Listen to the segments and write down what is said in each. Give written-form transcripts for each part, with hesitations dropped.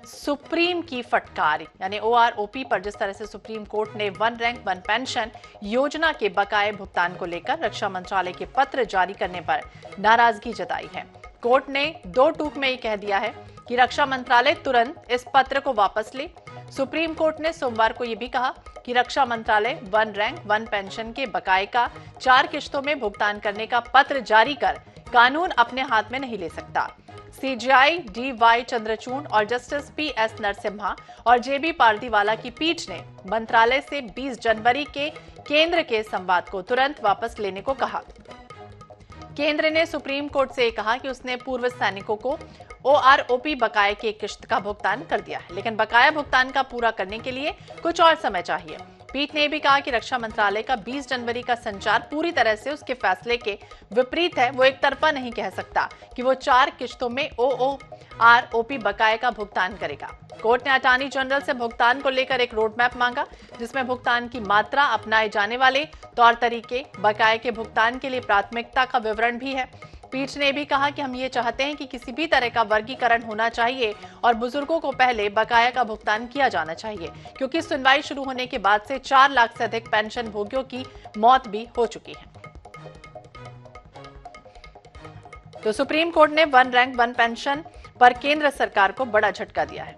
Supreme की फटकार, यानी ओआरओपी पर जिस तरह से सुप्रीम कोर्ट ने वन रैंक वन पेंशन योजना के बकाये भुगतान को लेकर रक्षा मंत्रालय के पत्र जारी करने पर नाराजगी जताई है। कोर्ट ने दो टूक में ये कह दिया है कि रक्षा मंत्रालय तुरंत इस पत्र को वापस ले। सुप्रीम कोर्ट ने सोमवार को यह भी कहा कि रक्षा मंत्रालय वन रैंक वन पेंशन के बकाये का 4 किश्तों में भुगतान करने का पत्र जारी कर कानून अपने हाथ में नहीं ले सकता। CJI D.Y.. चंद्रचूड़ और जस्टिस पी.एस. नरसिम्हा और जे.बी. पारदीवाला की पीठ ने मंत्रालय से 20 जनवरी के केंद्र के संवाद को तुरंत वापस लेने को कहा। केंद्र ने सुप्रीम कोर्ट से कहा कि उसने पूर्व सैनिकों को ओआरओपी बकाये की एक किश्त का भुगतान कर दिया है, लेकिन बकाया भुगतान का पूरा करने के लिए कुछ और समय चाहिए। पीठ ने भी कहा कि रक्षा मंत्रालय का 20 जनवरी का संचार पूरी तरह से उसके फैसले के विपरीत है। वो एक तरफा नहीं कह सकता कि वो 4 किश्तों में ओआरओपी बकाये का भुगतान करेगा। कोर्ट ने अटॉर्नी जनरल से भुगतान को लेकर एक रोड मैप मांगा, जिसमें भुगतान की मात्रा, अपनाए जाने वाले तौर तरीके, बकाये के भुगतान के लिए प्राथमिकता का विवरण भी है। पीठ ने भी कहा कि हम ये चाहते हैं कि किसी भी तरह का वर्गीकरण होना चाहिए और बुजुर्गों को पहले बकाया का भुगतान किया जाना चाहिए, क्योंकि सुनवाई शुरू होने के बाद से 4 लाख से अधिक पेंशन भोगियों की मौत भी हो चुकी है। तो सुप्रीम कोर्ट ने वन रैंक वन पेंशन पर केंद्र सरकार को बड़ा झटका दिया है।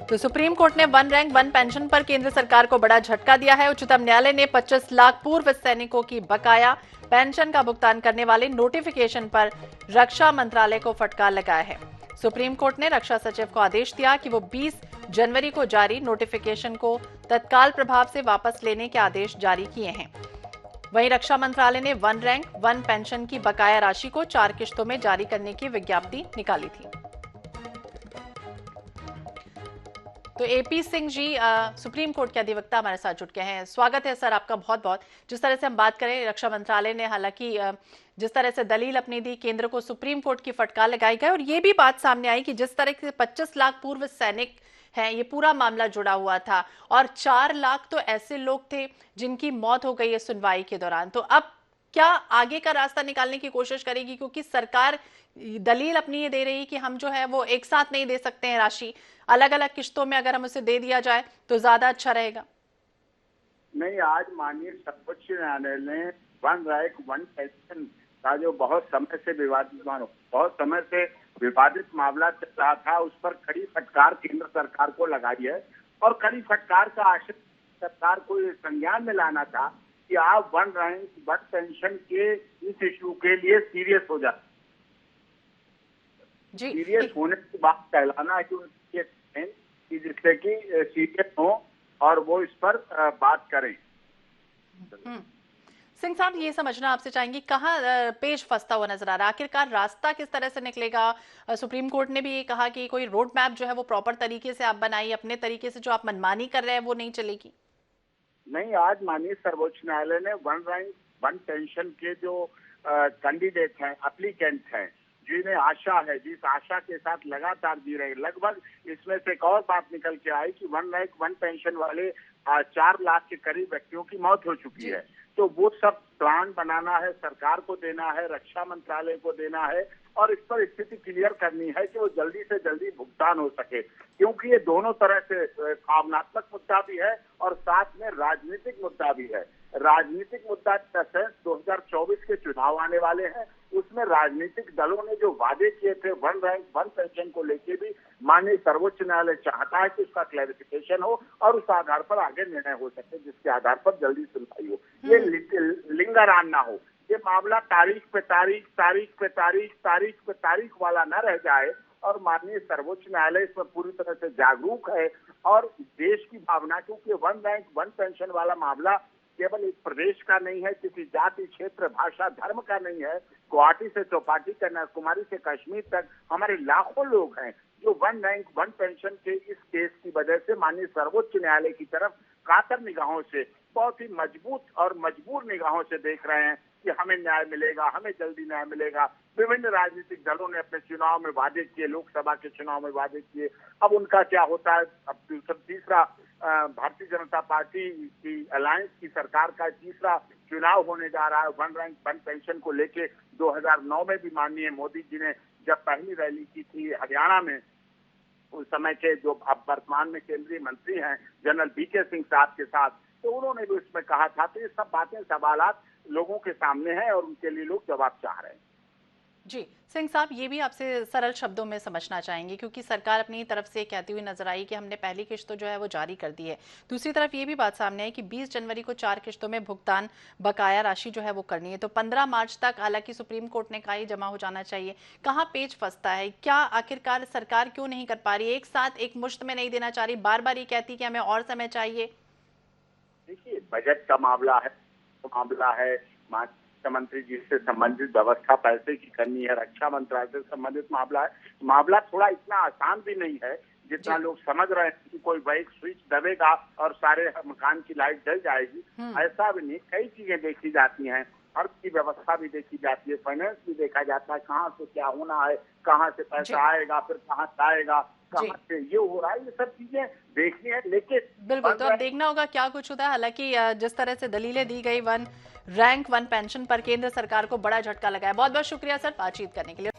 तो सुप्रीम कोर्ट ने वन रैंक वन पेंशन पर केंद्र सरकार को बड़ा झटका दिया है। उच्चतम न्यायालय ने 25 लाख पूर्व सैनिकों की बकाया पेंशन का भुगतान करने वाले नोटिफिकेशन पर रक्षा मंत्रालय को फटकार लगाया है। सुप्रीम कोर्ट ने रक्षा सचिव को आदेश दिया कि वो 20 जनवरी को जारी नोटिफिकेशन को तत्काल प्रभाव से वापस लेने के आदेश जारी किए हैं। वहीं रक्षा मंत्रालय ने वन रैंक वन पेंशन की बकाया राशि को 4 किश्तों में जारी करने की विज्ञप्ति निकाली थी। तो AP Singh ji, supreme court के अधिवक्ता हमारे साथ जुड़ गए हैं। स्वागत है सर आपका बहुत बहुत। जिस तरह से हम बात करें, रक्षा मंत्रालय ने हालांकि जिस तरह से दलील अपनी दी, केंद्र को सुप्रीम कोर्ट की फटकार लगाई गई और ये भी बात सामने आई कि जिस तरह से 25 लाख पूर्व सैनिक हैं, ये पूरा मामला जुड़ा हुआ था और 4 लाख तो ऐसे लोग थे जिनकी मौत हो गई है सुनवाई के दौरान। तो अब क्या आगे का रास्ता निकालने की कोशिश करेगी, क्योंकि सरकार दलील अपनी ये दे रही कि हम जो है वो एक साथ नहीं दे सकते हैं राशि, अलग अलग किश्तों में अगर हम उसे दे दिया जाए तो ज्यादा अच्छा रहेगा। नहीं, आज माननीय सर्वोच्च न्यायालय ने वन रैंक वन पेंशन का जो बहुत समय से विवादित मामला चल रहा था, उस पर कड़ी फटकार केंद्र सरकार को लगाई है और कड़ी फटकार का आशय सरकार को संज्ञान में लाना था कि आप वन रैंक वन पेंशन के इस इशू के लिए सीरियस हो जाए। सीरियस होने की बात कहलाना है कि जिससे कि सीरियस हो और वो इस पर बात करें। सिंह साहब, ये समझना आपसे चाहेंगे कहाँ पेज फंसता हुआ नजर आ रहा है, आखिरकार रास्ता किस तरह से निकलेगा? सुप्रीम कोर्ट ने भी ये कहा कि कोई रोड मैप जो है वो प्रॉपर तरीके से आप बनाइए, अपने तरीके से जो आप मनमानी कर रहे हैं वो नहीं चलेगी। नहीं, आज माननीय सर्वोच्च न्यायालय ने वन रैंक वन पेंशन के जो कैंडिडेट हैं, एप्लीकेंट हैं, जिन्हें आशा है, जिस आशा के साथ लगातार जी रहे, लगभग इसमें से एक और बात निकल के आई कि वन रैंक वन पेंशन वाले 4 लाख के करीब व्यक्तियों की मौत हो चुकी है। तो वो सब प्लान बनाना है, सरकार को देना है, रक्षा मंत्रालय को देना है और इस पर स्थिति क्लियर करनी है कि वो जल्दी से जल्दी भुगतान हो सके, क्योंकि ये दोनों तरह से भावनात्मक मुद्दा भी है और साथ में राजनीतिक मुद्दा भी है। राजनीतिक मुद्दा जैसे 2024 के चुनाव आने वाले हैं, उसमें राजनीतिक दलों ने जो वादे किए थे वन रैंक वन पेंशन को लेके भी माननीय सर्वोच्च न्यायालय चाहता है कि उसका क्लैरिफिकेशन हो और उस आधार पर आगे निर्णय हो सके, जिसके आधार पर जल्दी सुनवाई हो। ये लिंगरान ना हो, ये मामला तारीख पे तारीख वाला न रह जाए और माननीय सर्वोच्च न्यायालय इसमें पूरी तरह से जागरूक है और देश की भावना, क्योंकि वन रैंक वन पेंशन वाला मामला केवल एक प्रदेश का नहीं है, किसी जाति, क्षेत्र, भाषा, धर्म का नहीं है। गुवाहाटी से चौपाटी, कन्याकुमारी से कश्मीर तक हमारे लाखों लोग हैं जो वन रैंक वन पेंशन के इस केस की वजह से माननीय सर्वोच्च न्यायालय की तरफ कातर निगाहों से, बहुत ही मजबूत और मजबूर निगाहों से देख रहे हैं कि हमें न्याय मिलेगा, हमें जल्दी न्याय मिलेगा। विभिन्न राजनीतिक दलों ने अपने चुनाव में वादे किए, लोकसभा के चुनाव में वादे किए। अब उनका क्या होता है? अब तीसरा भारतीय जनता पार्टी की अलायंस की सरकार का तीसरा चुनाव होने जा रहा है वन रैंक वन पेंशन को लेके। 2009 में भी माननीय मोदी जी ने जब पहली रैली की थी हरियाणा में, उस समय के जो अब वर्तमान में केंद्रीय मंत्री हैं जनरल वीके सिंह साहब के साथ, तो उन्होंने भी उसमें कहा था। तो ये सब बातें सवालात लोगों के सामने हैं और उनके लिए लोग जवाब चाह रहे हैं। जी सिंह साहब, ये भी आपसे सरल शब्दों में समझना चाहेंगे क्योंकि सरकार अपनी तरफ से कहती हुई नजर आई कि हमने पहली किश्त तो जो है वो जारी कर दी है। दूसरी तरफ ये भी बात सामने आई कि 20 जनवरी को 4 किश्तों में भुगतान बकाया राशि जो है वो करनी है, तो 15 मार्च तक हालांकि सुप्रीम कोर्ट ने कहा ये जमा हो जाना चाहिए। कहाँ पेच फंसता है? क्या आखिरकार सरकार क्यों नहीं कर पा रही? एक साथ एक मुश्त में नहीं देना चाह रही, बार बार ये कहती कि हमें और समय चाहिए। देखिए, बजट का मामला है, वित्त मंत्री जी से संबंधित व्यवस्था पैसे की करनी है, रक्षा मंत्रालय से संबंधित मामला है। मामला थोड़ा इतना आसान भी नहीं है जितना लोग समझ रहे हैं कि कोई वही स्विच दबेगा और सारे मकान की लाइट जल जाएगी। ऐसा भी नहीं, कई चीजें देखी जाती हैं, अर्थ की व्यवस्था भी देखी जाती है, फाइनेंस भी देखा जाता है, कहाँ से क्या होना है, कहाँ से पैसा आएगा, फिर कहाँ से आएगा, कहाँ से ये हो रहा है, ये सब चीजें देखनी है। लेकिन बिल्कुल, तो अब देखना होगा क्या कुछ होता है। हालांकि जिस तरह से दलीलें दी गई वन रैंक वन पेंशन पर केंद्र सरकार को बड़ा झटका लगा है। बहुत बहुत शुक्रिया सर बातचीत करने के लिए।